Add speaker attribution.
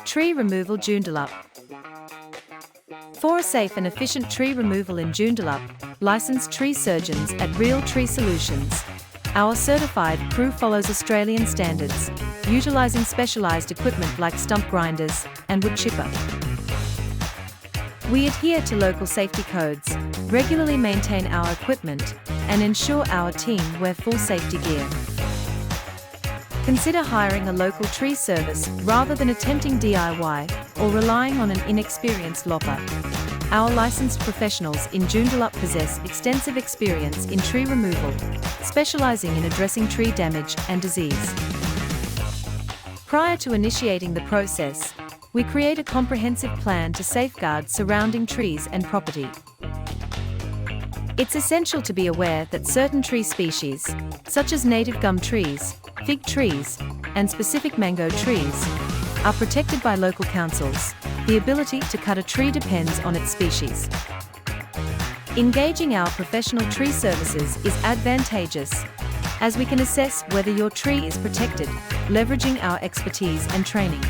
Speaker 1: Tree removal Joondalup. For a safe and efficient tree removal in Joondalup, licensed tree surgeons at Real Tree Solutions. Our certified crew follows Australian standards, utilising specialised equipment like stump grinders and wood chipper. We adhere to local safety codes, regularly maintain our equipment, and ensure our team wear full safety gear. Consider hiring a local tree service rather than attempting DIY or relying on an inexperienced lopper. Our licensed professionals in Joondalup possess extensive experience in tree removal, specializing in addressing tree damage and disease. Prior to initiating the process, we create a comprehensive plan to safeguard surrounding trees and property. It's essential to be aware that certain tree species, such as native gum trees, fig trees, and specific mango trees, are protected by local councils. The ability to cut a tree depends on its species. Engaging our professional tree services is advantageous, as we can assess whether your tree is protected, leveraging our expertise and training.